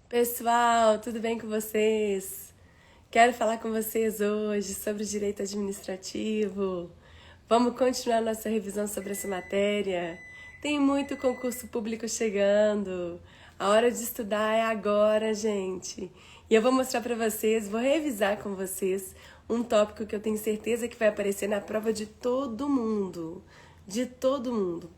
Pessoal, tudo bem com vocês? Quero falar com vocês hoje sobre o direito administrativo. Vamos continuar nossa revisão sobre essa matéria. Tem muito concurso público chegando. A hora de estudar é agora, gente. E eu vou mostrar para vocês, vou revisar com vocês um tópico que eu tenho certeza que vai aparecer na prova de todo mundo. De todo mundo.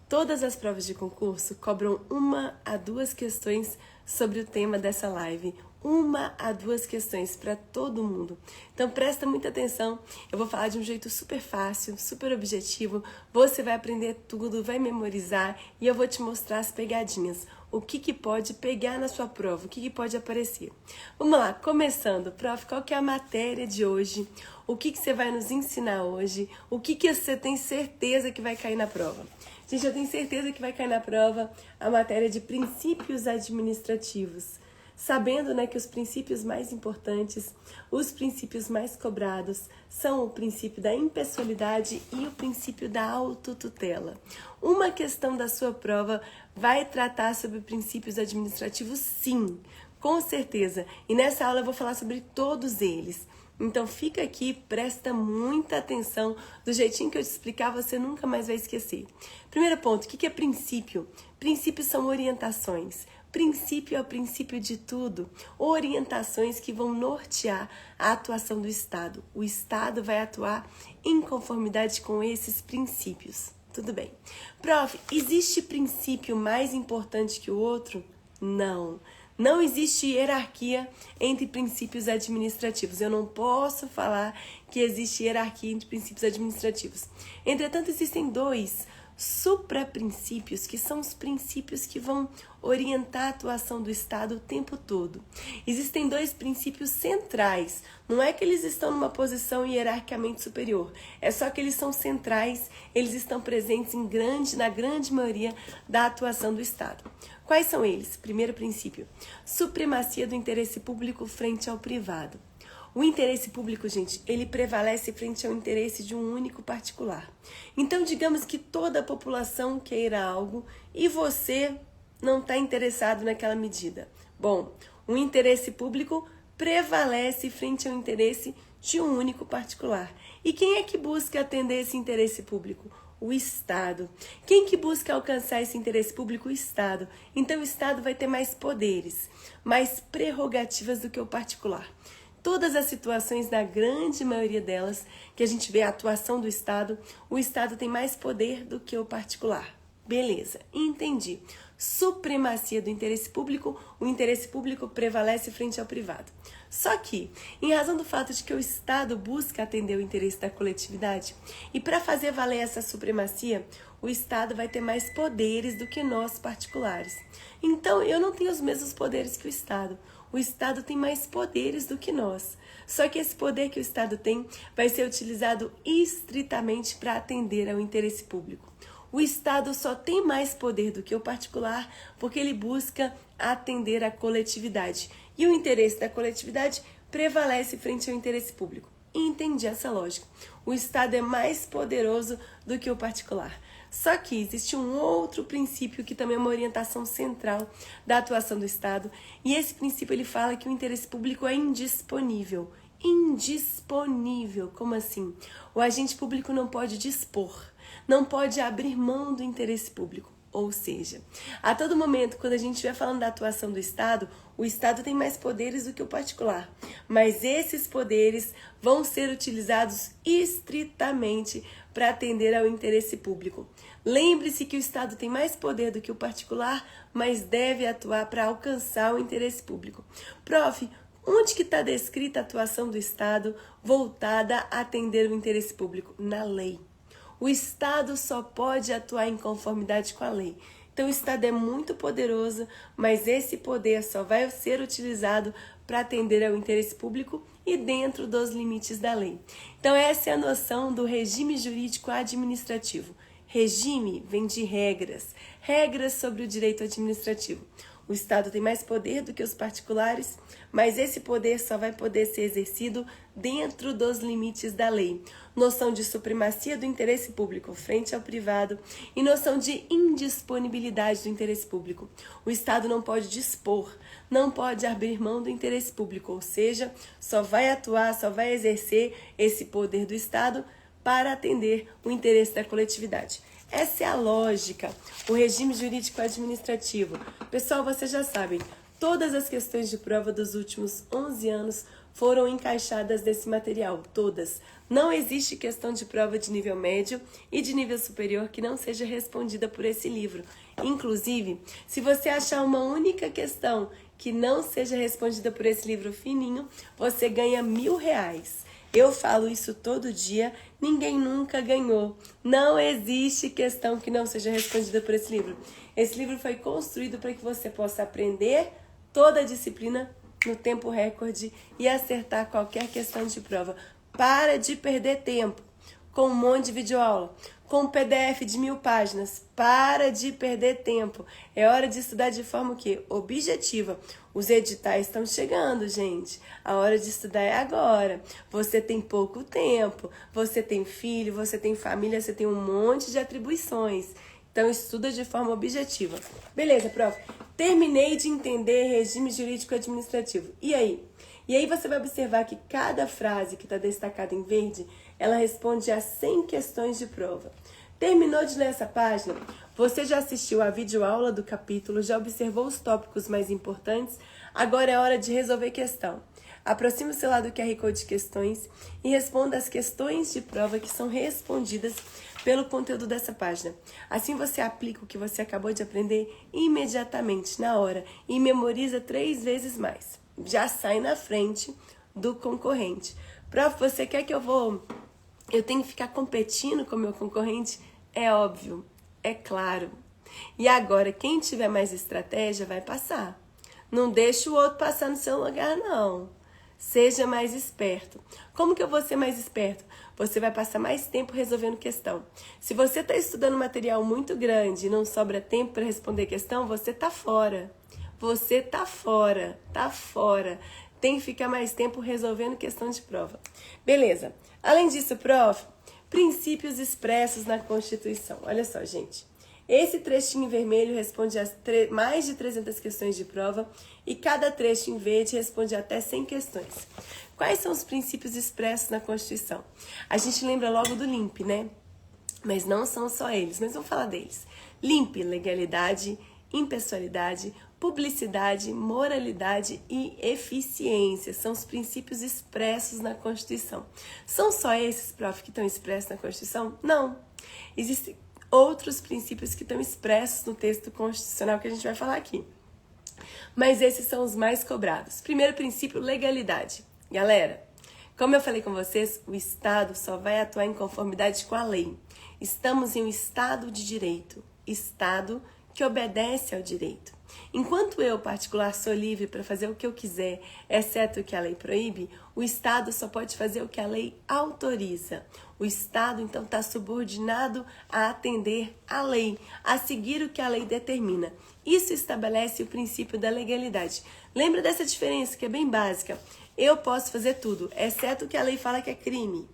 Todas as provas de concurso cobram 1 a 2 questões sobre o tema dessa live. 1 a 2 questões para todo mundo. Então presta muita atenção, eu vou falar de um jeito super fácil, super objetivo. Você vai aprender tudo, vai memorizar e eu vou te mostrar as pegadinhas. O que pode pegar na sua prova, o que pode aparecer. Vamos lá, começando. Prof, qual que é a matéria de hoje? O que você vai nos ensinar hoje? O que você tem certeza que vai cair na prova? Gente, eu tenho certeza que vai cair na prova a matéria de princípios administrativos. Sabendo, que os princípios mais importantes, os princípios mais cobrados, são o princípio da impessoalidade e o princípio da autotutela. Uma questão da sua prova vai tratar sobre princípios administrativos, sim, com certeza. E nessa aula eu vou falar sobre todos eles. Então fica aqui, presta muita atenção, do jeitinho que eu te explicar você nunca mais vai esquecer. Primeiro ponto, o que é princípio? Princípios são orientações. Princípio é o princípio de tudo, orientações que vão nortear a atuação do Estado. O Estado vai atuar em conformidade com esses princípios. Tudo bem. Prof, existe princípio mais importante que o outro? Não. Não existe hierarquia entre princípios administrativos. Eu não posso falar que existe hierarquia entre princípios administrativos. Entretanto, existem 2 supraprincípios, que são os princípios que vão orientar a atuação do Estado o tempo todo. Existem 2 princípios centrais. Não é que eles estão numa posição hierarquicamente superior. É só que eles são centrais, eles estão presentes na grande maioria da atuação do Estado. Quais são eles? Primeiro princípio, supremacia do interesse público frente ao privado. O interesse público, gente, ele prevalece frente ao interesse de um único particular. Então, digamos que toda a população queira algo e você não está interessado naquela medida. Bom, o interesse público prevalece frente ao interesse de um único particular. E quem é que busca atender esse interesse público? O Estado. Quem que busca alcançar esse interesse público? O Estado. Então, o Estado vai ter mais poderes, mais prerrogativas do que o particular. Todas as situações, na grande maioria delas, que a gente vê a atuação do Estado, o Estado tem mais poder do que o particular. Beleza, entendi. Supremacia do interesse público, o interesse público prevalece frente ao privado. Só que, em razão do fato de que o Estado busca atender o interesse da coletividade, e para fazer valer essa supremacia, o Estado vai ter mais poderes do que nós particulares. Então, eu não tenho os mesmos poderes que o Estado. O Estado tem mais poderes do que nós. Só que esse poder que o Estado tem vai ser utilizado estritamente para atender ao interesse público. O Estado só tem mais poder do que o particular porque ele busca atender a coletividade. E o interesse da coletividade prevalece frente ao interesse público. Entendi essa lógica. O Estado é mais poderoso do que o particular. Só que existe um outro princípio que também é uma orientação central da atuação do Estado. E esse princípio ele fala que o interesse público é indisponível. Indisponível. Como assim? O agente público não pode dispor, não pode abrir mão do interesse público. Ou seja, a todo momento, quando a gente estiver falando da atuação do Estado, o Estado tem mais poderes do que o particular. Mas esses poderes vão ser utilizados estritamente para atender ao interesse público. Lembre-se que o Estado tem mais poder do que o particular, mas deve atuar para alcançar o interesse público. Prof, onde que está descrita a atuação do Estado voltada a atender o interesse público? Na lei. O Estado só pode atuar em conformidade com a lei. Então, o Estado é muito poderoso, mas esse poder só vai ser utilizado para atender ao interesse público e dentro dos limites da lei. Então, essa é a noção do regime jurídico administrativo. Regime vem de regras, regras sobre o direito administrativo. O Estado tem mais poder do que os particulares, mas esse poder só vai poder ser exercido dentro dos limites da lei. Noção de supremacia do interesse público frente ao privado e noção de indisponibilidade do interesse público. O Estado não pode dispor, não pode abrir mão do interesse público, ou seja, só vai atuar, só vai exercer esse poder do Estado para atender o interesse da coletividade. Essa é a lógica, o regime jurídico administrativo. Pessoal, vocês já sabem, todas as questões de prova dos últimos 11 anos foram encaixadas nesse material, todas. Não existe questão de prova de nível médio e de nível superior que não seja respondida por esse livro. Inclusive, se você achar uma única questão que não seja respondida por esse livro fininho, você ganha R$1.000. Eu falo isso todo dia, ninguém nunca ganhou. Não existe questão que não seja respondida por esse livro. Esse livro foi construído para que você possa aprender toda a disciplina no tempo recorde e acertar qualquer questão de prova. Para de perder tempo com um monte de videoaula, com um PDF de 1000 páginas. Para de perder tempo. É hora de estudar de forma o quê? Objetiva. Os editais estão chegando, gente. A hora de estudar é agora. Você tem pouco tempo, você tem filho, você tem família, você tem um monte de atribuições. Então, estuda de forma objetiva. Beleza, prof. Terminei de entender regime jurídico administrativo. E aí? E aí você vai observar que cada frase que está destacada em verde, ela responde a 100 questões de prova. Terminou de ler essa página? Você já assistiu a videoaula do capítulo, já observou os tópicos mais importantes? Agora é hora de resolver questão. Aproxime-se lá do QR Code de questões e responda as questões de prova que são respondidas pelo conteúdo dessa página. Assim você aplica o que você acabou de aprender imediatamente, na hora, e memoriza 3 vezes mais. Já sai na frente do concorrente. Prof, você quer que eu tenho que ficar competindo com o meu concorrente? É óbvio, é claro. E agora, quem tiver mais estratégia vai passar. Não deixe o outro passar no seu lugar, não. Seja mais esperto. Como que eu vou ser mais esperto? Você vai passar mais tempo resolvendo questão. Se você está estudando material muito grande e não sobra tempo para responder questão, você está fora. Você tá fora, tá fora. Tem que ficar mais tempo resolvendo questão de prova. Beleza. Além disso, prof, princípios expressos na Constituição. Olha só, gente. Esse trechinho vermelho responde a mais de 300 questões de prova e cada trecho em verde responde até 100 questões. Quais são os princípios expressos na Constituição? A gente lembra logo do LIMP, né? Mas não são só eles, mas vamos falar deles. LIMP, legalidade, impessoalidade, publicidade, moralidade e eficiência. São os princípios expressos na Constituição. São só esses, prof, que estão expressos na Constituição? Não. Existem outros princípios que estão expressos no texto constitucional que a gente vai falar aqui. Mas esses são os mais cobrados. Primeiro princípio, legalidade. Galera, como eu falei com vocês, o Estado só vai atuar em conformidade com a lei. Estamos em um Estado de direito. Estado que obedece ao direito. Enquanto eu, particular, sou livre para fazer o que eu quiser, exceto o que a lei proíbe, o Estado só pode fazer o que a lei autoriza. O Estado, então, está subordinado a atender à lei, a seguir o que a lei determina. Isso estabelece o princípio da legalidade. Lembra dessa diferença, que é bem básica. Eu posso fazer tudo, exceto o que a lei fala que é crime.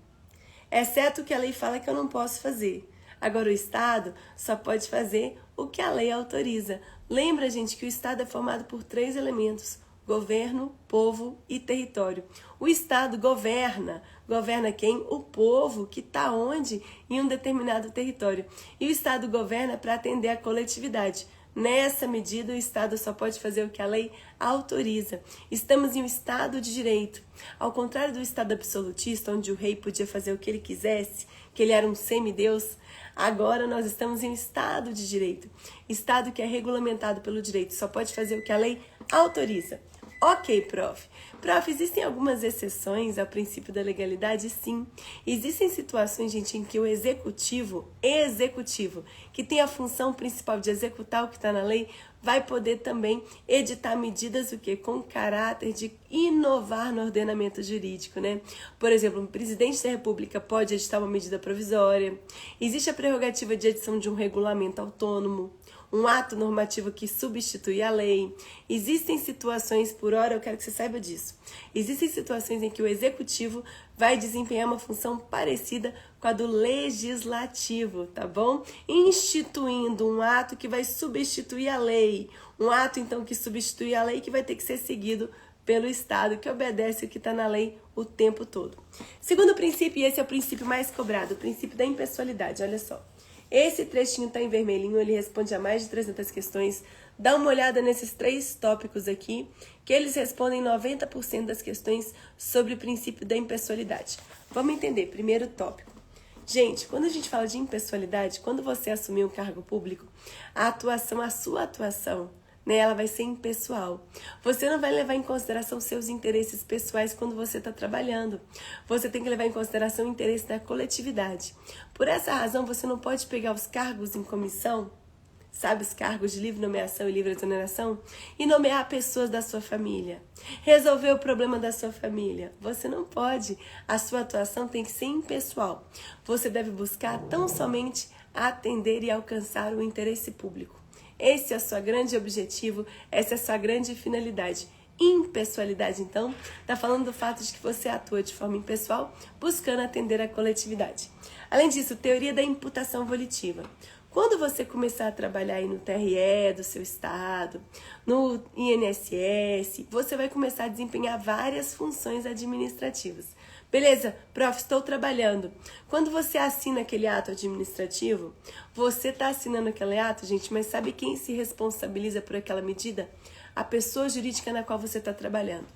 Exceto o que a lei fala que eu não posso fazer. Agora, o Estado só pode fazer o que a lei autoriza. Lembra, gente, que o Estado é formado por 3 elementos: governo, povo e território. O Estado governa. Governa quem? O povo, que está onde? Em um determinado território. E o Estado governa para atender a coletividade. Nessa medida, o Estado só pode fazer o que a lei autoriza. Estamos em um Estado de direito. Ao contrário do Estado absolutista, onde o rei podia fazer o que ele quisesse, que ele era um semideus, agora nós estamos em um Estado de direito. Estado que é regulamentado pelo direito, só pode fazer o que a lei autoriza. Ok, prof. Prof, existem algumas exceções ao princípio da legalidade? Sim. Existem situações, gente, em que o executivo, que tem a função principal de executar o que está na lei, vai poder também editar medidas o quê? Com caráter de inovar no ordenamento jurídico, né? Por exemplo, o presidente da República pode editar uma medida provisória. Existe a prerrogativa de edição de um regulamento autônomo. um ato normativo que substitui a lei. Existem situações, por hora, eu quero que você saiba disso. Existem situações em que o executivo vai desempenhar uma função parecida com a do legislativo, tá bom? Instituindo um ato que vai substituir a lei. Um ato, então, que substitui a lei que vai ter que ser seguido pelo Estado, que obedece o que está na lei o tempo todo. Segundo princípio, e esse é o princípio mais cobrado, o princípio da impessoalidade, olha só. Esse trechinho está em vermelhinho, ele responde a mais de 300 questões. Dá uma olhada nesses 3 tópicos aqui, que eles respondem 90% das questões sobre o princípio da impessoalidade. Vamos entender, primeiro tópico. Gente, quando a gente fala de impessoalidade, quando você assumir um cargo público, a sua atuação, né, ela vai ser impessoal. Você não vai levar em consideração seus interesses pessoais quando você está trabalhando. Você tem que levar em consideração o interesse da coletividade. Por essa razão, você não pode pegar os cargos em comissão, sabe, os cargos de livre nomeação e livre exoneração, e nomear pessoas da sua família. Resolver o problema da sua família. Você não pode. A sua atuação tem que ser impessoal. Você deve buscar tão somente atender e alcançar o interesse público. Esse é o seu grande objetivo, essa é a sua grande finalidade. Impessoalidade, então, está falando do fato de que você atua de forma impessoal, buscando atender a coletividade. Além disso, teoria da imputação volitiva. Quando você começar a trabalhar aí no TRE do seu estado, no INSS, você vai começar a desempenhar várias funções administrativas. Beleza, prof, estou trabalhando. Quando você assina aquele ato administrativo, você está assinando aquele ato, gente, mas sabe quem se responsabiliza por aquela medida? A pessoa jurídica na qual você está trabalhando.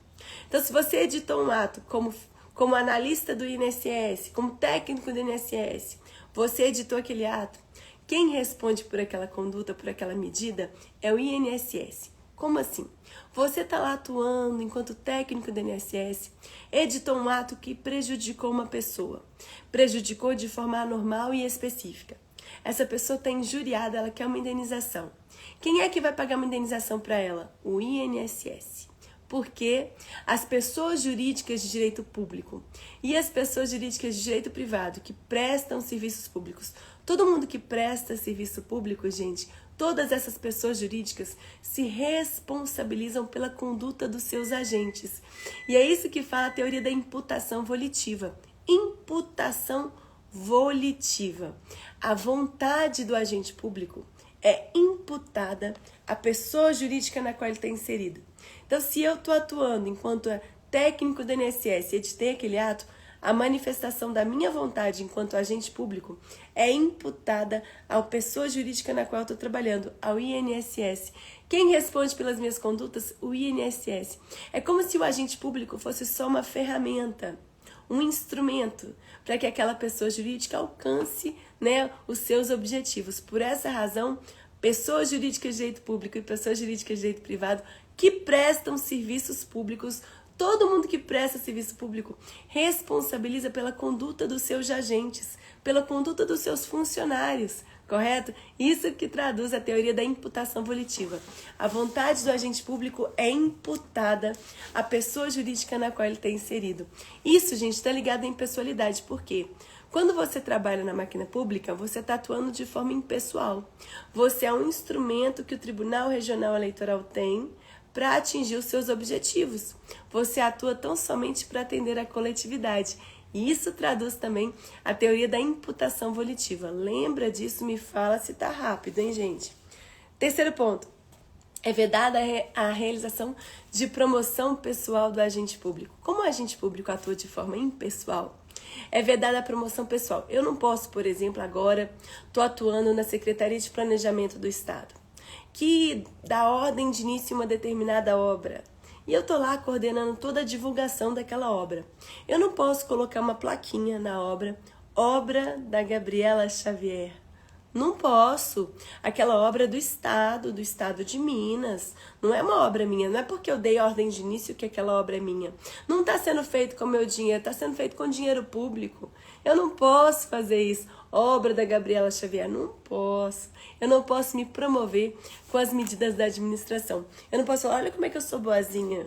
Então, se você editou um ato como analista do INSS, como técnico do INSS, você editou aquele ato, quem responde por aquela conduta, por aquela medida, é o INSS. Como assim? Você está lá atuando enquanto técnico do INSS, editou um ato que prejudicou uma pessoa. Prejudicou de forma anormal e específica. Essa pessoa está injuriada, ela quer uma indenização. Quem é que vai pagar uma indenização para ela? O INSS. Porque as pessoas jurídicas de direito público e as pessoas jurídicas de direito privado que prestam serviços públicos, todo mundo que presta serviço público, gente, todas essas pessoas jurídicas se responsabilizam pela conduta dos seus agentes. E é isso que fala a teoria da imputação volitiva. Imputação volitiva. A vontade do agente público é imputada à pessoa jurídica na qual ele está inserido. Então, se eu estou atuando enquanto técnico do INSS e editei aquele ato, a manifestação da minha vontade enquanto agente público é imputada à pessoa jurídica na qual eu estou trabalhando, ao INSS. Quem responde pelas minhas condutas? O INSS. É como se o agente público fosse só uma ferramenta, um instrumento para que aquela pessoa jurídica alcance, né, os seus objetivos. Por essa razão, pessoas jurídicas de direito público e pessoas jurídicas de direito privado que prestam serviços públicos, todo mundo que presta serviço público responsabiliza pela conduta dos seus agentes, pela conduta dos seus funcionários, correto? Isso que traduz a teoria da imputação volitiva. A vontade do agente público é imputada à pessoa jurídica na qual ele está inserido. Isso, gente, está ligado à impessoalidade. Por quê? Quando você trabalha na máquina pública, você está atuando de forma impessoal. Você é um instrumento que o Tribunal Regional Eleitoral tem para atingir os seus objetivos. Você atua tão somente para atender a coletividade. E isso traduz também a teoria da imputação volitiva. Lembra disso? Me fala se tá rápido, hein, gente? Terceiro ponto. É vedada a realização de promoção pessoal do agente público. Como o agente público atua de forma impessoal, é vedada a promoção pessoal. Eu não posso, por exemplo, agora, estou atuando na Secretaria de Planejamento do Estado, que dá ordem de início a uma determinada obra. E eu tô lá coordenando toda a divulgação daquela obra. Eu não posso colocar uma plaquinha na obra, obra da Gabriela Xavier. Não posso. Aquela obra do Estado de Minas. Não é uma obra minha. Não é porque eu dei ordem de início que aquela obra é minha. Não está sendo feito com meu dinheiro, está sendo feito com dinheiro público. Eu não posso fazer isso. Obra da Gabriela Xavier. Não posso. Eu não posso me promover com as medidas da administração. Eu não posso falar, olha como é que eu sou boazinha.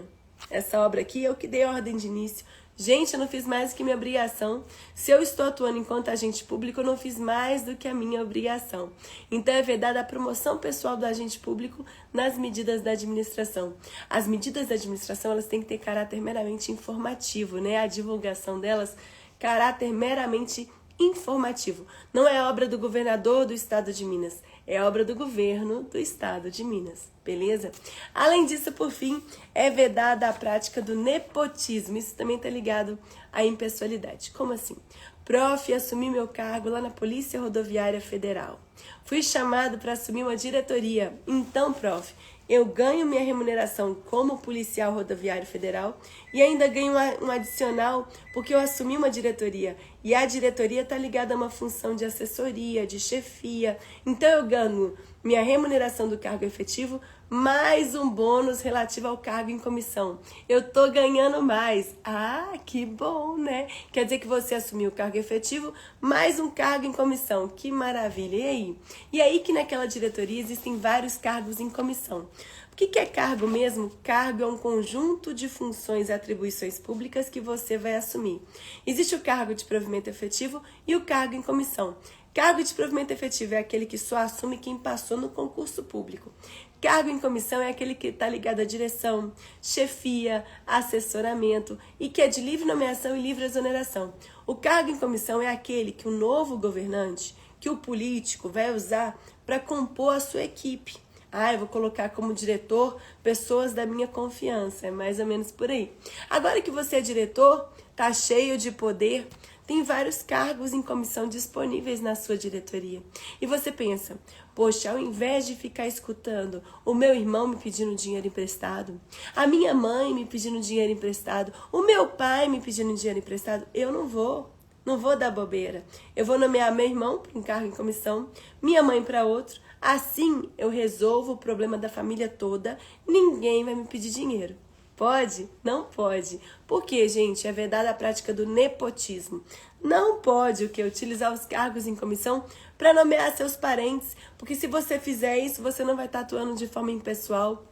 essa obra aqui, eu que dei ordem de início. Gente, eu não fiz mais do que minha obrigação. Se eu estou atuando enquanto agente público, eu não fiz mais do que a minha obrigação. Então, é vedada a promoção pessoal do agente público nas medidas da administração. As medidas da administração, elas têm que ter caráter meramente informativo, né? A divulgação delas, caráter meramente informativo. Não é obra do governador do estado de Minas, é obra do governo do estado de Minas, beleza? Além disso, por fim, é vedada a prática do nepotismo. Isso também está ligado à impessoalidade. Como assim? Prof, assumi meu cargo lá na Polícia Rodoviária Federal. Fui chamado para assumir uma diretoria. Então, prof, eu ganho minha remuneração como policial rodoviário federal e ainda ganho um adicional porque eu assumi uma diretoria. E a diretoria está ligada a uma função de assessoria, de chefia. Então, eu ganho minha remuneração do cargo efetivo mais um bônus relativo ao cargo em comissão. Eu tô ganhando mais. Ah, que bom, né? Quer dizer que você assumiu o cargo efetivo mais um cargo em comissão. Que maravilha. E aí? E aí que naquela diretoria existem vários cargos em comissão. O que é cargo mesmo? Cargo é um conjunto de funções e atribuições públicas que você vai assumir. Existe o cargo de provimento efetivo e o cargo em comissão. Cargo de provimento efetivo é aquele que só assume quem passou no concurso público. Cargo em comissão é aquele que está ligado à direção, chefia, assessoramento e que é de livre nomeação e livre exoneração. O cargo em comissão é aquele que o novo governante, que o político vai usar para compor a sua equipe. Ah, eu vou colocar como diretor pessoas da minha confiança, é mais ou menos por aí. Agora que você é diretor, tá cheio de poder, tem vários cargos em comissão disponíveis na sua diretoria. E você pensa, poxa, ao invés de ficar escutando o meu irmão me pedindo dinheiro emprestado, a minha mãe me pedindo dinheiro emprestado, o meu pai me pedindo dinheiro emprestado, eu não vou dar bobeira. Eu vou nomear meu irmão para um cargo em comissão, minha mãe para outro. Assim eu resolvo o problema da família toda, ninguém vai me pedir dinheiro. Pode? Não pode. Por quê, gente? É vedada a prática do nepotismo. Não pode o quê? Utilizar os cargos em comissão para nomear seus parentes, porque se você fizer isso, você não vai estar atuando de forma impessoal.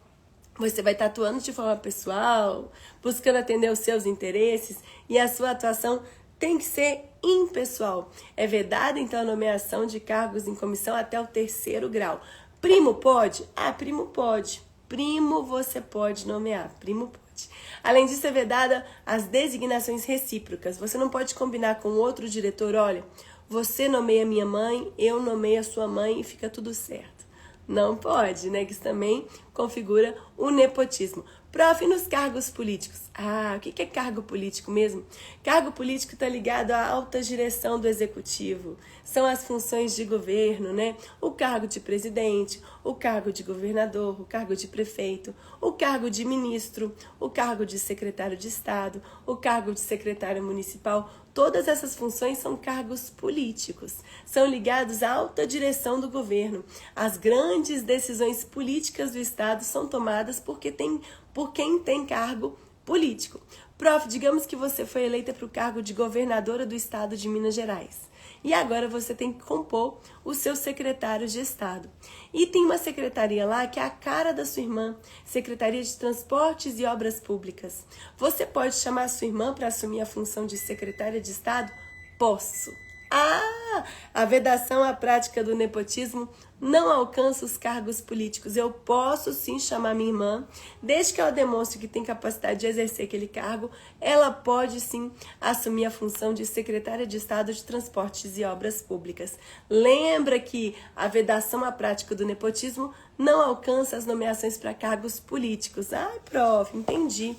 Você vai estar atuando de forma pessoal, buscando atender os seus interesses, e a sua atuação tem que ser impessoal. É vedada, então, a nomeação de cargos em comissão até o 3º grau. Primo pode? Ah, primo pode. Primo você pode nomear, primo pode. Além disso, é vedada as designações recíprocas. Você não pode combinar com outro diretor, olha, você nomeia minha mãe, eu nomeio a sua mãe e fica tudo certo. Não pode, né? Que isso também configura o nepotismo. Prof, nos cargos políticos. Ah, o que é cargo político mesmo? Cargo político está ligado à alta direção do executivo. São as funções de governo, né? O cargo de presidente, o cargo de governador, o cargo de prefeito, o cargo de ministro, o cargo de secretário de Estado, o cargo de secretário municipal. Todas essas funções são cargos políticos. São ligados à alta direção do governo. As grandes decisões políticas do Estado são tomadas por quem tem cargo político. Prof, digamos que você foi eleita para o cargo de governadora do estado de Minas Gerais. E agora você tem que compor o seu secretário de Estado. E tem uma secretaria lá que é a cara da sua irmã, Secretaria de Transportes e Obras Públicas. Você pode chamar a sua irmã para assumir a função de secretária de Estado? Posso. Ah, a vedação à prática do nepotismo não alcança os cargos políticos. Eu posso sim chamar minha irmã, desde que ela demonstre que tem capacidade de exercer aquele cargo, ela pode sim assumir a função de secretária de Estado de Transportes e Obras Públicas. Lembra que a vedação à prática do nepotismo não alcança as nomeações para cargos políticos. Ai, prof, entendi.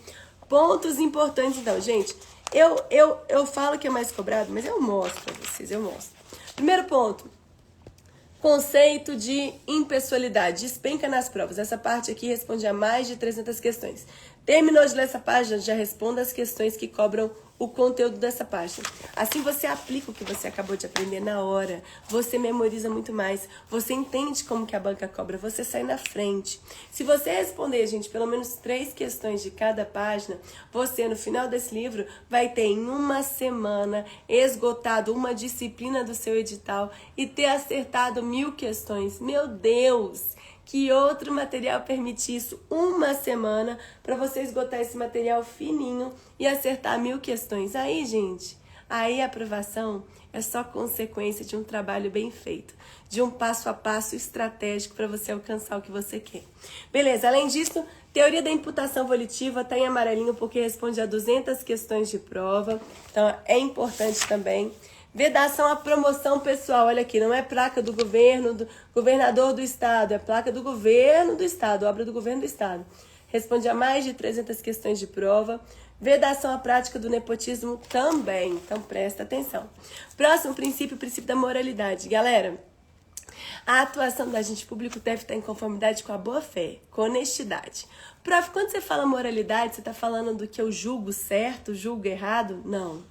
Pontos importantes então, gente. Eu falo que é mais cobrado, mas eu mostro para vocês, eu mostro. Primeiro ponto, conceito de impessoalidade, despenca nas provas. Essa parte aqui responde a mais de 300 questões. Terminou de ler essa página, já responda as questões que cobram o conteúdo dessa página. Assim você aplica o que você acabou de aprender na hora, você memoriza muito mais, você entende como que a banca cobra, você sai na frente. Se você responder, gente, pelo menos 3 questões de cada página, você no final desse livro vai ter em uma semana esgotado uma disciplina do seu edital e ter acertado 1000 questões. Meu Deus! Que outro material permite isso? Uma semana para você esgotar esse material fininho e acertar 1000 questões. Aí, gente, aí a aprovação é só consequência de um trabalho bem feito, de um passo a passo estratégico para você alcançar o que você quer. Beleza, além disso, teoria da imputação volitiva está em amarelinho porque responde a 200 questões de prova, então é importante também. Vedação à promoção pessoal, olha aqui, não é placa do governo, do governador do estado, é placa do governo do estado, obra do governo do estado. Responde a mais de 300 questões de prova. Vedação à prática do nepotismo também, então presta atenção. Próximo princípio, o princípio da moralidade. Galera, a atuação do agente público deve estar em conformidade com a boa-fé, com honestidade. Prof, quando você fala moralidade, você está falando do que eu julgo certo, julgo errado? Não.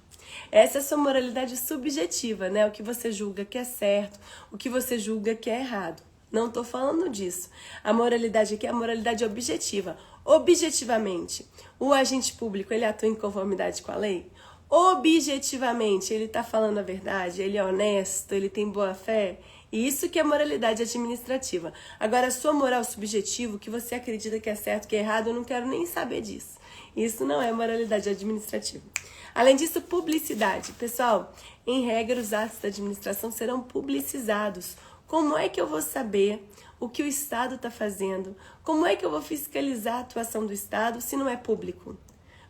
Essa é a sua moralidade subjetiva, né? O que você julga que é certo, o que você julga que é errado. Não estou falando disso. A moralidade aqui é a moralidade objetiva. Objetivamente, o agente público, ele atua em conformidade com a lei? Objetivamente, ele está falando a verdade, ele é honesto, ele tem boa fé? Isso que é moralidade administrativa. Agora, a sua moral subjetiva, o que você acredita que é certo, que é errado, eu não quero nem saber disso. Isso não é moralidade administrativa. Além disso, publicidade. Pessoal, em regra, os atos da administração serão publicizados. Como é que eu vou saber o que o Estado está fazendo? Como é que eu vou fiscalizar a atuação do Estado se não é público?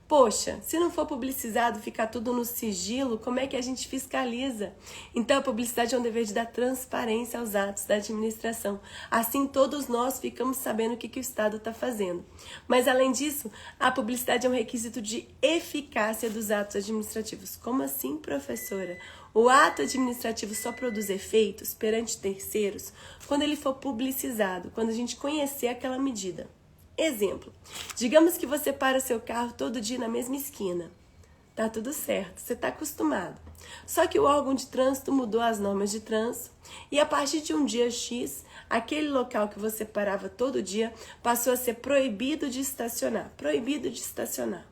Poxa, se não for publicizado, ficar tudo no sigilo, como é que a gente fiscaliza? Então, a publicidade é um dever de dar transparência aos atos da administração. Assim, todos nós ficamos sabendo o que o Estado está fazendo. Mas, além disso, a publicidade é um requisito de eficácia dos atos administrativos. Como assim, professora? O ato administrativo só produz efeitos perante terceiros quando ele for publicizado, quando a gente conhecer aquela medida. Exemplo, digamos que você para seu carro todo dia na mesma esquina. Tá tudo certo, você está acostumado. Só que o órgão de trânsito mudou as normas de trânsito e a partir de um dia X, aquele local que você parava todo dia passou a ser proibido de estacionar. Proibido de estacionar.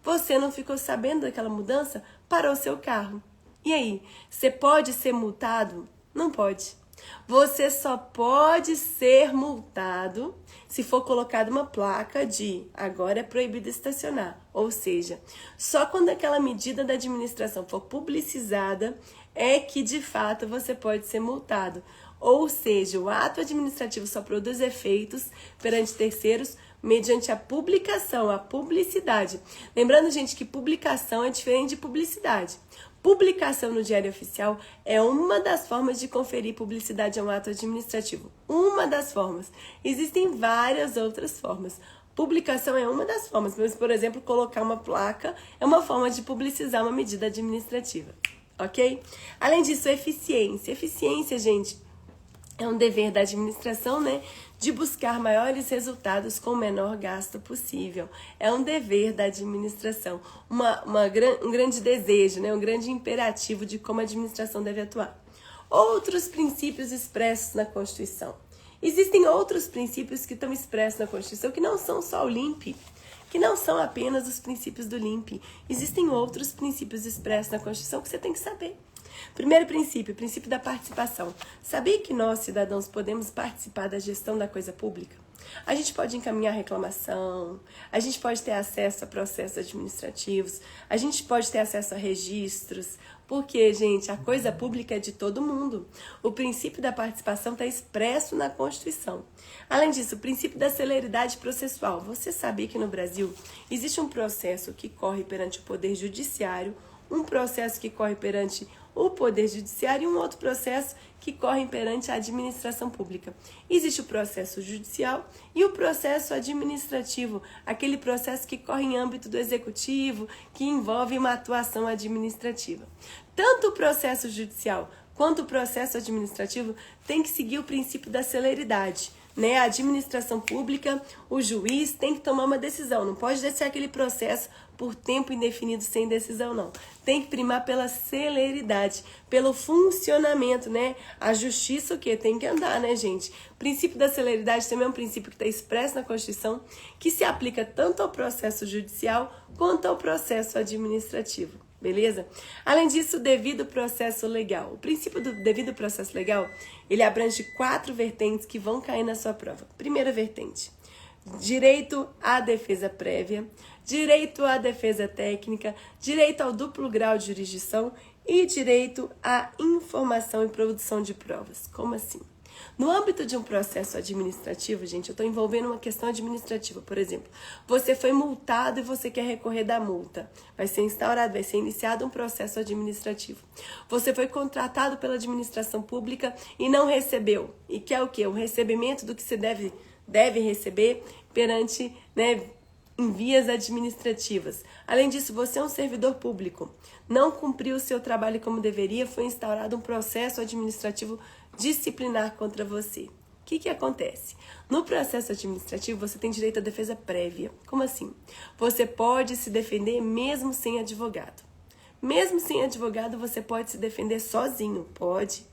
Você não ficou sabendo daquela mudança? Parou seu carro. E aí, você pode ser multado? Não pode. Você só pode ser multado se for colocada uma placa de agora é proibido estacionar. Ou seja, só quando aquela medida da administração for publicizada é que de fato você pode ser multado. Ou seja, o ato administrativo só produz efeitos perante terceiros mediante a publicação, a publicidade. Lembrando, gente, que publicação é diferente de publicidade. Publicação no Diário Oficial é uma das formas de conferir publicidade a um ato administrativo. Uma das formas. Existem várias outras formas. Publicação é uma das formas. Mas, por exemplo, colocar uma placa é uma forma de publicizar uma medida administrativa. Ok? Além disso, eficiência. Eficiência, gente, é um dever da administração, né? De buscar maiores resultados com o menor gasto possível. É um dever da administração, um grande desejo, né? Um grande imperativo de como a administração deve atuar. Outros princípios expressos na Constituição. Existem outros princípios que estão expressos na Constituição que não são só o LIMP, que não são apenas os princípios do LIMP. Existem outros princípios expressos na Constituição que você tem que saber. Primeiro princípio, o princípio da participação. Sabia que nós, cidadãos, podemos participar da gestão da coisa pública? A gente pode encaminhar reclamação, a gente pode ter acesso a processos administrativos, a gente pode ter acesso a registros, porque, gente, a coisa pública é de todo mundo. O princípio da participação está expresso na Constituição. Além disso, o princípio da celeridade processual. Você sabia que no Brasil existe um processo que corre perante o Poder Judiciário, um processo que corre perante o Poder Judiciário e um outro processo que corre perante a administração pública. Existe o processo judicial e o processo administrativo, aquele processo que corre em âmbito do executivo, que envolve uma atuação administrativa. Tanto o processo judicial quanto o processo administrativo tem que seguir o princípio da celeridade. Né? A administração pública, o juiz tem que tomar uma decisão, não pode deixar aquele processo por tempo indefinido sem decisão, não. Tem que primar pela celeridade, pelo funcionamento, né? A justiça, o quê? Tem que andar, né, gente? O princípio da celeridade também é um princípio que está expresso na Constituição, que se aplica tanto ao processo judicial quanto ao processo administrativo. Beleza? Além disso, o devido processo legal. O princípio do devido processo legal, ele abrange 4 vertentes que vão cair na sua prova. Primeira vertente, direito à defesa prévia, direito à defesa técnica, direito ao duplo grau de jurisdição e direito à informação e produção de provas. Como assim? No âmbito de um processo administrativo, gente, eu estou envolvendo uma questão administrativa. Por exemplo, você foi multado e você quer recorrer da multa. Vai ser iniciado um processo administrativo. Você foi contratado pela administração pública e não recebeu. E quer o quê? O recebimento do que você deve receber perante, em vias administrativas. Além disso, você é um servidor público. Não cumpriu o seu trabalho como deveria, foi instaurado um processo administrativo disciplinar contra você. O que acontece? No processo administrativo, você tem direito à defesa prévia. Como assim? Você pode se defender mesmo sem advogado. Mesmo sem advogado, você pode se defender sozinho, pode.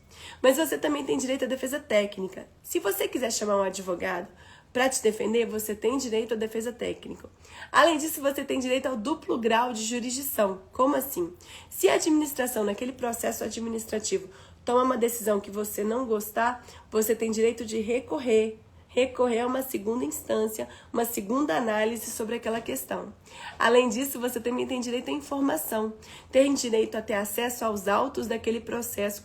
Mas você também tem direito à defesa técnica. Se você quiser chamar um advogado para te defender, você tem direito à defesa técnica. Além disso, você tem direito ao duplo grau de jurisdição. Como assim? Se a administração, naquele processo administrativo, toma uma decisão que você não gostar, você tem direito de recorrer a uma segunda instância, uma segunda análise sobre aquela questão. Além disso, você também tem direito à informação, tem direito a ter acesso aos autos daquele processo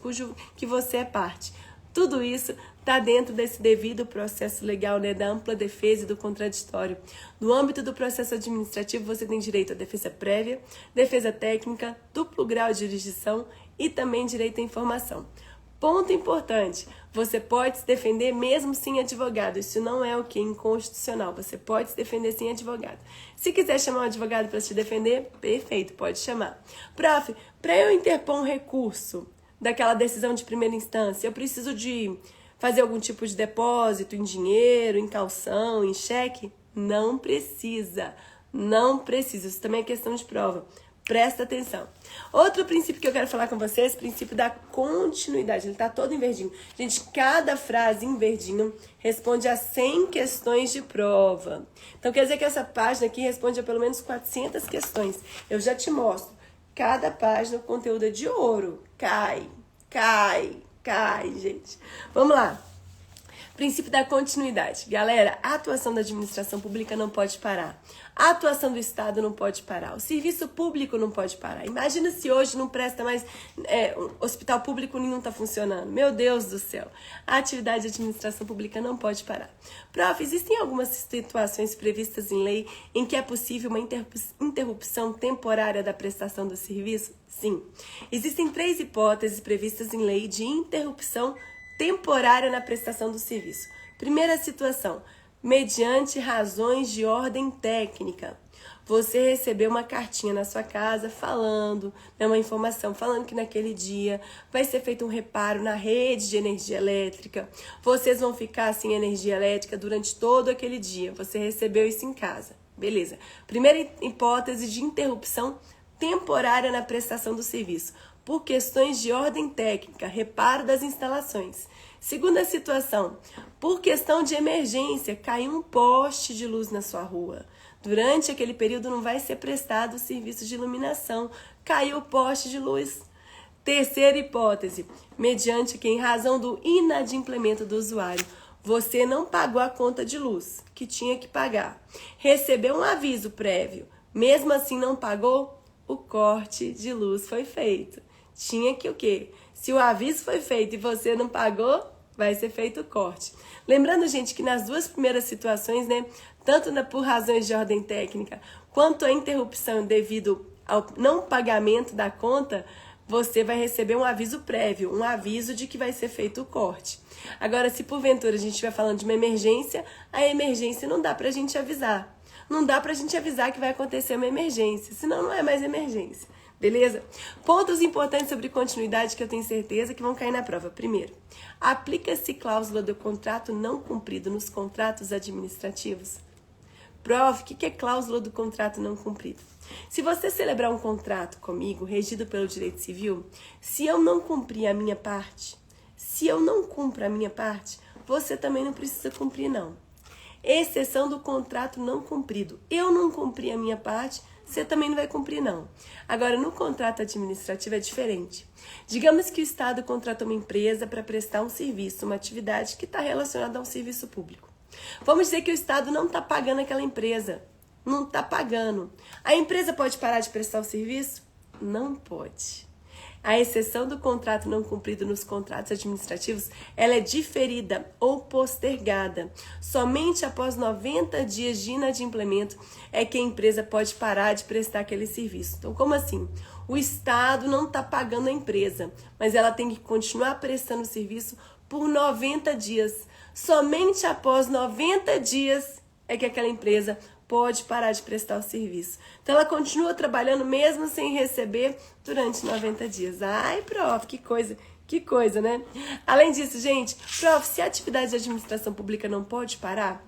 que você é parte. Tudo isso está dentro desse devido processo legal, da ampla defesa e do contraditório. No âmbito do processo administrativo, você tem direito à defesa prévia, defesa técnica, duplo grau de jurisdição e também direito à informação. Ponto importante, você pode se defender mesmo sem advogado. Isso não é o que? Inconstitucional. Você pode se defender sem advogado. Se quiser chamar um advogado para te defender, perfeito, pode chamar. Prof, para eu interpor um recurso daquela decisão de primeira instância, eu preciso de fazer algum tipo de depósito em dinheiro, em calção, em cheque? Não precisa. Não precisa. Isso também é questão de prova. Presta atenção. Outro princípio que eu quero falar com vocês, princípio da continuidade. Ele está todo em verdinho. Gente, cada frase em verdinho responde a 100 questões de prova. Então, quer dizer que essa página aqui responde a pelo menos 400 questões. Eu já te mostro. Cada página, o conteúdo é de ouro. Cai, gente. Vamos lá. Princípio da continuidade. Galera, a atuação da administração pública não pode parar. A atuação do Estado não pode parar. O serviço público não pode parar. Imagina se hoje não presta mais... hospital público nenhum está funcionando. Meu Deus do céu. A atividade de administração pública não pode parar. Prof, existem algumas situações previstas em lei em que é possível uma interrupção temporária da prestação do serviço? Sim. Existem 3 hipóteses previstas em lei de interrupção temporária na prestação do serviço. Primeira situação, mediante razões de ordem técnica. Você recebeu uma cartinha na sua casa falando, uma informação falando que naquele dia vai ser feito um reparo na rede de energia elétrica. Vocês vão ficar sem energia elétrica durante todo aquele dia. Você recebeu isso em casa. Beleza. Primeira hipótese de interrupção temporária na prestação do serviço, por questões de ordem técnica, reparo das instalações. Segunda situação, por questão de emergência, caiu um poste de luz na sua rua. Durante aquele período não vai ser prestado o serviço de iluminação, caiu o poste de luz. Terceira hipótese, mediante que em razão do inadimplemento do usuário, você não pagou a conta de luz, que tinha que pagar. Recebeu um aviso prévio, mesmo assim não pagou, o corte de luz foi feito. Tinha que o quê? Se o aviso foi feito e você não pagou, vai ser feito o corte. Lembrando, gente, que nas 2 primeiras situações, tanto por razões de ordem técnica, quanto a interrupção devido ao não pagamento da conta, você vai receber um aviso prévio, um aviso de que vai ser feito o corte. Agora, se porventura a gente estiver falando de uma emergência, a emergência não dá pra gente avisar. Não dá pra gente avisar que vai acontecer uma emergência, senão não é mais emergência. Beleza? Pontos importantes sobre continuidade que eu tenho certeza que vão cair na prova. Primeiro, aplica-se cláusula do contrato não cumprido nos contratos administrativos? Prof, o que é cláusula do contrato não cumprido? Se você celebrar um contrato comigo, regido pelo direito civil, se eu não cumprir a minha parte, se eu não cumpro a minha parte, você também não precisa cumprir, não. exceção do contrato não cumprido. Eu não cumpri a minha parte, você também não vai cumprir, não. Agora, no contrato administrativo é diferente. Digamos que o Estado contratou uma empresa para prestar um serviço, uma atividade que está relacionada a um serviço público. Vamos dizer que o Estado não está pagando aquela empresa. Não está pagando. A empresa pode parar de prestar o serviço? Não pode. A exceção do contrato não cumprido nos contratos administrativos, ela é diferida ou postergada. Somente após 90 dias de inadimplemento é que a empresa pode parar de prestar aquele serviço. Então, como assim? O Estado não está pagando a empresa, mas ela tem que continuar prestando o serviço por 90 dias. Somente após 90 dias é que aquela empresa pode parar de prestar o serviço. Então, ela continua trabalhando mesmo sem receber durante 90 dias. Ai, prof, que coisa, né? Além disso, gente, prof, se a atividade de administração pública não pode parar,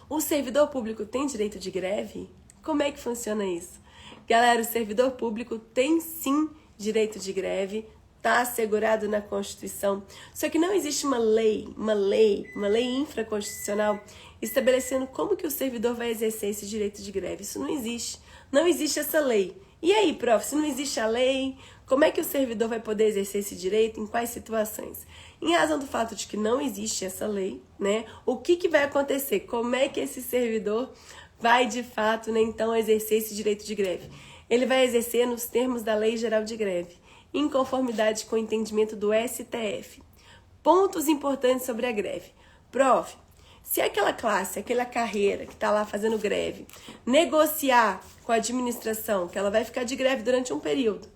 o servidor público tem direito de greve? Como é que funciona isso? Galera, o servidor público tem sim direito de greve, está assegurado na Constituição. Só que não existe uma lei infraconstitucional estabelecendo como que o servidor vai exercer esse direito de greve. Isso não existe. Não existe essa lei. E aí, prof, se não existe a lei, como é que o servidor vai poder exercer esse direito? Em quais situações? Em razão do fato de que não existe essa lei, né? O que vai acontecer? Como é que esse servidor vai, de fato, né, então, exercer esse direito de greve? Ele vai exercer nos termos da Lei Geral de Greve, em conformidade com o entendimento do STF. Pontos importantes sobre a greve. Prof, se aquela classe, aquela carreira que está lá fazendo greve, negociar com a administração que ela vai ficar de greve durante um período,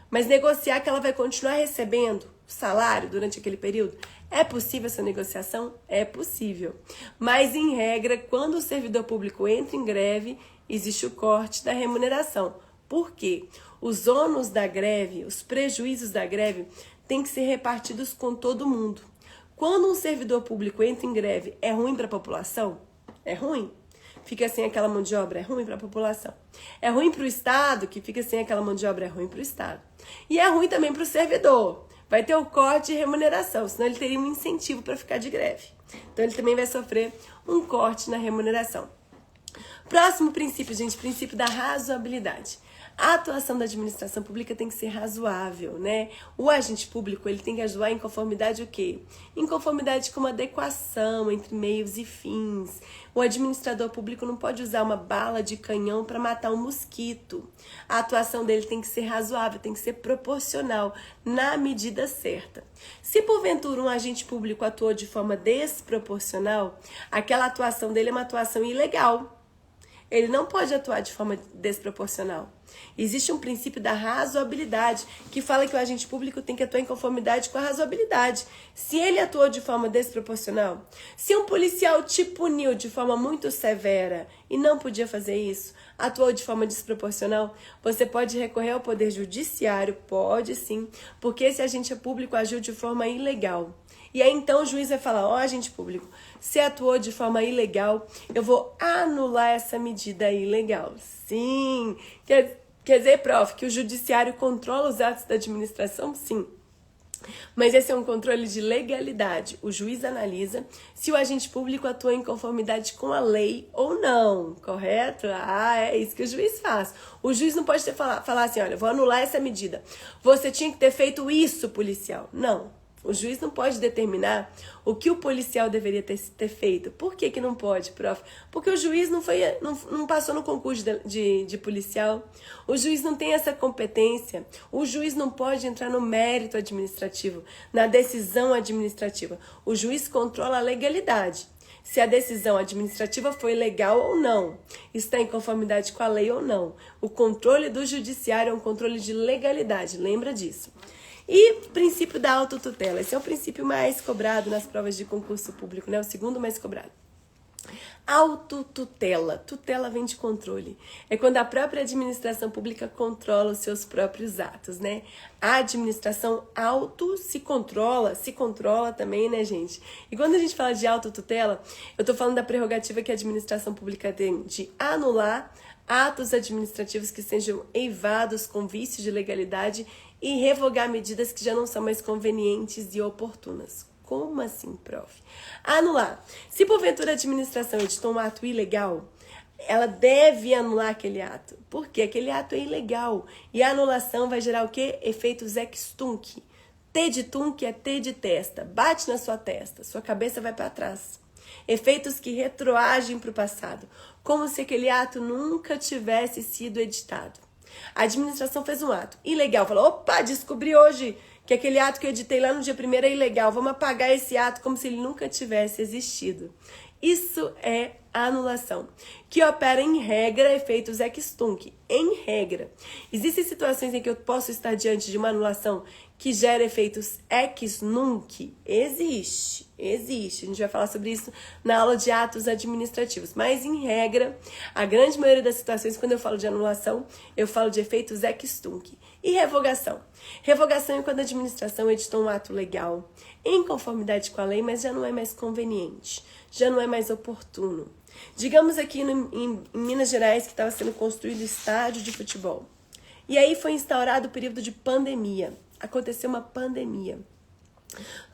mas negociar que ela vai continuar recebendo salário durante aquele período, é possível essa negociação? É possível. Mas, em regra, quando o servidor público entra em greve, existe o corte da remuneração. Por quê? Os ônus da greve, os prejuízos da greve, têm que ser repartidos com todo mundo. Quando um servidor público entra em greve, é ruim para a população? É ruim. Fica sem aquela mão de obra, é ruim para a população. É ruim para o Estado, que fica sem aquela mão de obra, é ruim para o Estado. E é ruim também para o servidor. Vai ter o corte de remuneração, senão ele teria um incentivo para ficar de greve. Então, ele também vai sofrer um corte na remuneração. Próximo princípio, gente, princípio da razoabilidade. A atuação da administração pública tem que ser razoável, né? O agente público, ele tem que atuar em conformidade o quê? Em conformidade com uma adequação entre meios e fins. O administrador público não pode usar uma bala de canhão para matar um mosquito. A atuação dele tem que ser razoável, tem que ser proporcional, na medida certa. Se porventura um agente público atuou de forma desproporcional, aquela atuação dele é uma atuação ilegal. Ele não pode atuar de forma desproporcional. Existe um princípio da razoabilidade, que fala que o agente público tem que atuar em conformidade com a razoabilidade. Se ele atuou de forma desproporcional, se um policial te puniu de forma muito severa e não podia fazer isso, atuou de forma desproporcional, você pode recorrer ao Poder Judiciário, pode sim, porque esse agente público agiu de forma ilegal. E aí, então, o juiz vai falar, agente público, se atuou de forma ilegal, eu vou anular essa medida ilegal. Sim. Quer dizer, prof, que o judiciário controla os atos da administração? Sim. Mas esse é um controle de legalidade. O juiz analisa se o agente público atua em conformidade com a lei ou não, correto? É isso que o juiz faz. O juiz não pode falar assim, olha, vou anular essa medida. Você tinha que ter feito isso, policial. Não. O juiz não pode determinar o que o policial deveria ter feito. Por que não pode, prof? Porque o juiz não passou no concurso de policial. O juiz não tem essa competência. O juiz não pode entrar no mérito administrativo, na decisão administrativa. O juiz controla a legalidade. Se a decisão administrativa foi legal ou não, está em conformidade com a lei ou não. O controle do judiciário é um controle de legalidade, lembra disso. E princípio da autotutela, esse é o princípio mais cobrado nas provas de concurso público, né? O segundo mais cobrado. Autotutela, tutela vem de controle, é quando a própria administração pública controla os seus próprios atos, né? A administração se controla também, né, gente? E quando a gente fala de autotutela, eu tô falando da prerrogativa que a administração pública tem de anular atos administrativos que sejam eivados com vício de legalidade e revogar medidas que já não são mais convenientes e oportunas. Como assim, prof? Anular. Se porventura a administração editou um ato ilegal, ela deve anular aquele ato. Porque aquele ato é ilegal. E a anulação vai gerar o quê? Efeitos ex tunc. T de tunc é T de testa. Bate na sua testa. Sua cabeça vai para trás. Efeitos que retroagem para o passado. Como se aquele ato nunca tivesse sido editado. A administração fez um ato ilegal. Falou, opa, descobri hoje que aquele ato que eu editei lá no dia 1º é ilegal. Vamos apagar esse ato como se ele nunca tivesse existido. Isso é anulação, que opera em regra efeitos ex tunc. Em regra. Existem situações em que eu posso estar diante de uma anulação que gera efeitos ex nunc? Existe. A gente vai falar sobre isso na aula de atos administrativos. Mas, em regra, a grande maioria das situações, quando eu falo de anulação, eu falo de efeitos ex tunc. E revogação? Revogação é quando a administração editou um ato legal, em conformidade com a lei, mas já não é mais conveniente, já não é mais oportuno. Digamos aqui em Minas Gerais que estava sendo construído estádio de futebol. E aí foi instaurado o período de pandemia. Aconteceu uma pandemia.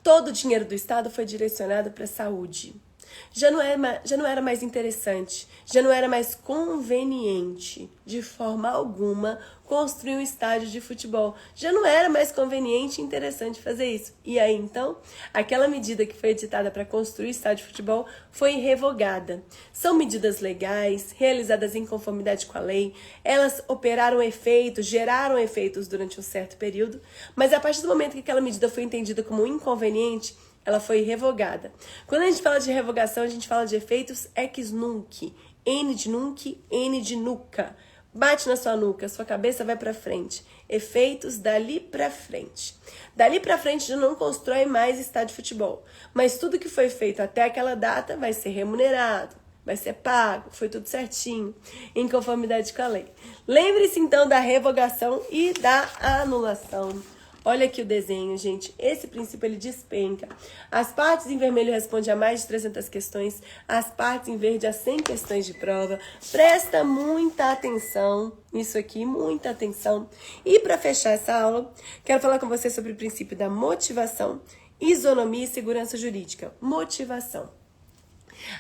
Todo o dinheiro do Estado foi direcionado para a saúde. Já não era mais interessante, já não era mais conveniente, de forma alguma, construir um estádio de futebol. Já não era mais conveniente e interessante fazer isso. E aí, então, aquela medida que foi editada para construir o estádio de futebol foi revogada. São medidas legais, realizadas em conformidade com a lei. Elas operaram efeitos, geraram efeitos durante um certo período, mas a partir do momento que aquela medida foi entendida como inconveniente, ela foi revogada. Quando a gente fala de revogação, a gente fala de efeitos ex nunc. N de nunc, N de nuca. Bate na sua nuca, sua cabeça vai para frente. Efeitos dali para frente. Dali para frente já não constrói mais estádio de futebol. Mas tudo que foi feito até aquela data vai ser remunerado, vai ser pago, foi tudo certinho, em conformidade com a lei. Lembre-se então da revogação e da anulação. Olha aqui o desenho, gente. Esse princípio, ele despenca. As partes em vermelho respondem a mais de 300 questões. As partes em verde a 100 questões de prova. Presta muita atenção nisso aqui, muita atenção. E para fechar essa aula, quero falar com você sobre o princípio da motivação, isonomia e segurança jurídica. Motivação.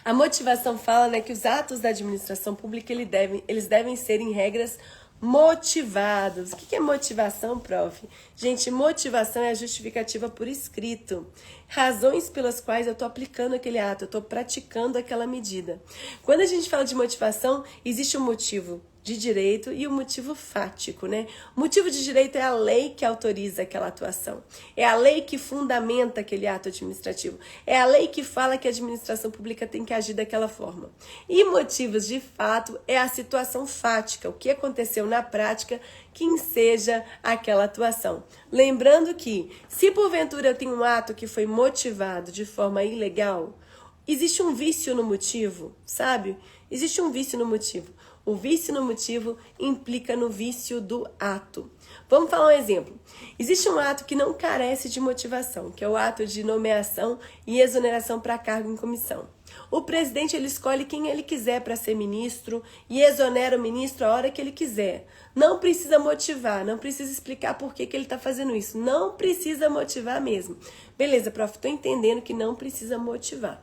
A motivação fala, né, que os atos da administração pública eles devem ser em regras motivados. O que é motivação, prof? Gente, motivação é a justificativa por escrito. Razões pelas quais eu estou aplicando aquele ato, eu estou praticando aquela medida. Quando a gente fala de motivação, existe um motivo de direito e o motivo fático, né? O motivo de direito é a lei que autoriza aquela atuação. É a lei que fundamenta aquele ato administrativo. É a lei que fala que a administração pública tem que agir daquela forma. E motivos de fato é a situação fática, o que aconteceu na prática que enseja aquela atuação. Lembrando que, se porventura eu tenho um ato que foi motivado de forma ilegal, existe um vício no motivo, sabe? Existe um vício no motivo. O vício no motivo implica no vício do ato. Vamos falar um exemplo. Existe um ato que não carece de motivação, que é o ato de nomeação e exoneração para cargo em comissão. O presidente ele escolhe quem ele quiser para ser ministro e exonera o ministro a hora que ele quiser. Não precisa motivar, não precisa explicar por que ele está fazendo isso. Não precisa motivar mesmo. Beleza, prof, estou entendendo que não precisa motivar.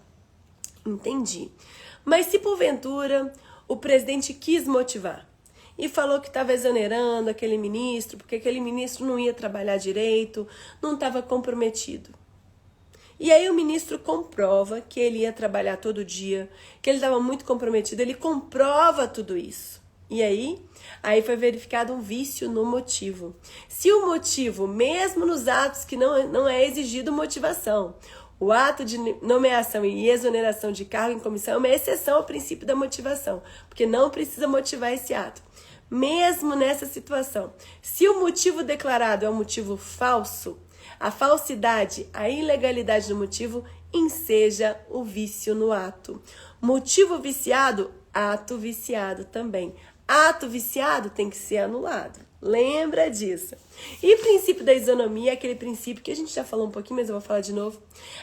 Entendi. Mas se porventura o presidente quis motivar e falou que estava exonerando aquele ministro, porque aquele ministro não ia trabalhar direito, não estava comprometido. E aí o ministro comprova que ele ia trabalhar todo dia, que ele estava muito comprometido, ele comprova tudo isso. E aí foi verificado um vício no motivo. Se o motivo, mesmo nos atos que não é exigido motivação, o ato de nomeação e exoneração de cargo em comissão é uma exceção ao princípio da motivação, porque não precisa motivar esse ato. Mesmo nessa situação, se o motivo declarado é um motivo falso, a falsidade, a ilegalidade do motivo enseja o vício no ato. Motivo viciado, ato viciado também. Ato viciado tem que ser anulado. Lembra disso. E o princípio da isonomia é aquele princípio que a gente já falou um pouquinho, mas eu vou falar de novo.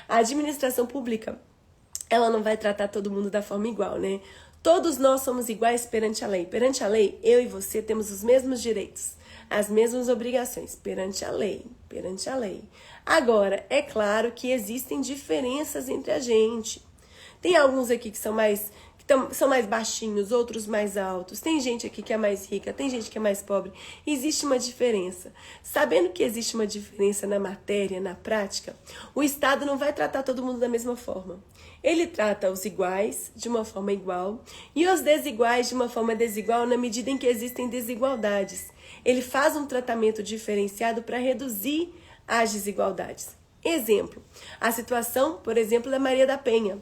A administração pública, ela não vai tratar todo mundo da forma igual, né? Todos nós somos iguais perante a lei. Perante a lei, eu e você temos os mesmos direitos, as mesmas obrigações perante a lei. perante a lei. Agora, é claro que existem diferenças entre a gente. Tem alguns aqui que são mais baixinhos, outros mais altos. Tem gente aqui que é mais rica, tem gente que é mais pobre. Existe uma diferença. Sabendo que existe uma diferença na matéria, na prática, o Estado não vai tratar todo mundo da mesma forma. Ele trata os iguais de uma forma igual e os desiguais de uma forma desigual na medida em que existem desigualdades. Ele faz um tratamento diferenciado para reduzir as desigualdades. Exemplo, a situação, por exemplo, da Maria da Penha.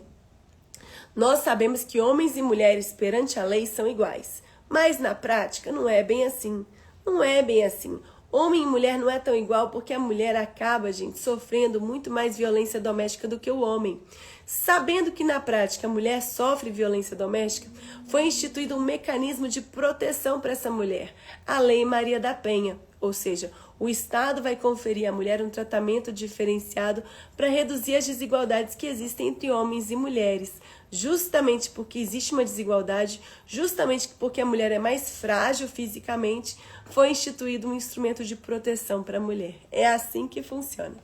Nós sabemos que homens e mulheres perante a lei são iguais, mas na prática não é bem assim. Não é bem assim. Homem e mulher não é tão igual porque a mulher acaba, gente, sofrendo muito mais violência doméstica do que o homem. Sabendo que na prática a mulher sofre violência doméstica, foi instituído um mecanismo de proteção para essa mulher, a Lei Maria da Penha. Ou seja, o Estado vai conferir à mulher um tratamento diferenciado para reduzir as desigualdades que existem entre homens e mulheres. Justamente porque existe uma desigualdade, justamente porque a mulher é mais frágil fisicamente, foi instituído um instrumento de proteção para a mulher. É assim que funciona.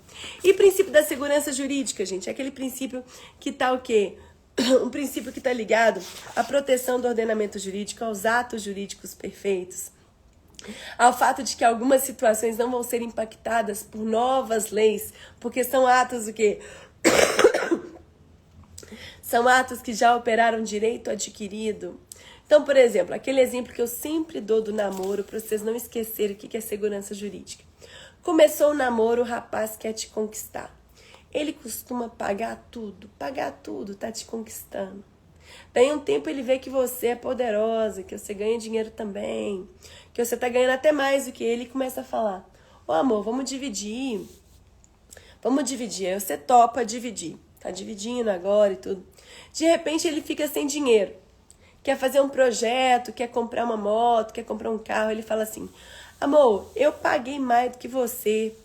E princípio da segurança jurídica, gente, é aquele princípio que está o quê? Um princípio que está ligado à proteção do ordenamento jurídico, aos atos jurídicos perfeitos, ao fato de que algumas situações não vão ser impactadas por novas leis, porque são atos o quê? São atos que já operaram direito adquirido. Então, por exemplo, aquele exemplo que eu sempre dou do namoro, para vocês não esquecerem o que é segurança jurídica. Começou o namoro, o rapaz quer te conquistar. Ele costuma pagar tudo, tá te conquistando. Daí um tempo ele vê que você é poderosa, que você ganha dinheiro também, que você tá ganhando até mais do que ele e começa a falar: ô amor, vamos dividir. Aí você topa dividir. Tá dividindo agora e tudo. De repente ele fica sem dinheiro. Quer fazer um projeto, quer comprar uma moto, quer comprar um carro. Ele fala assim: amor, eu paguei mais do que você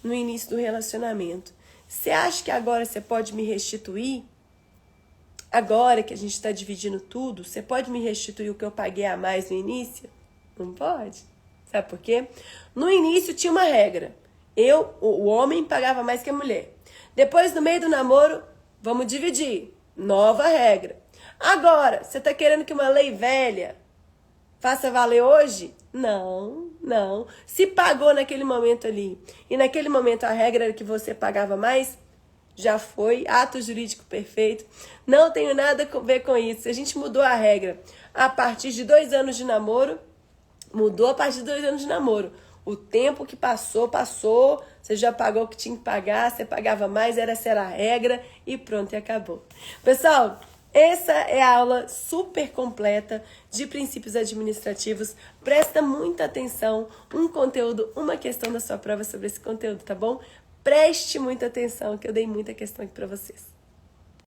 no início do relacionamento. Você acha que agora você pode me restituir? Agora que a gente está dividindo tudo, você pode me restituir o que eu paguei a mais no início? Não pode. Sabe por quê? No início tinha uma regra. O homem pagava mais que a mulher. Depois, no meio do namoro, vamos dividir. Nova regra. Agora, você está querendo que uma lei velha faça valer hoje? Não. Se pagou naquele momento ali, e naquele momento a regra era que você pagava mais, já foi, ato jurídico perfeito. Não tenho nada a ver com isso. A gente mudou a regra a partir de 2 anos de namoro, mudou a partir de 2 anos de namoro. O tempo que passou, você já pagou o que tinha que pagar, você pagava mais, essa era a regra e pronto, e acabou. Pessoal, essa é a aula super completa de princípios administrativos. Presta muita atenção, um conteúdo, uma questão da sua prova sobre esse conteúdo, tá bom? Preste muita atenção, que eu dei muita questão aqui para vocês.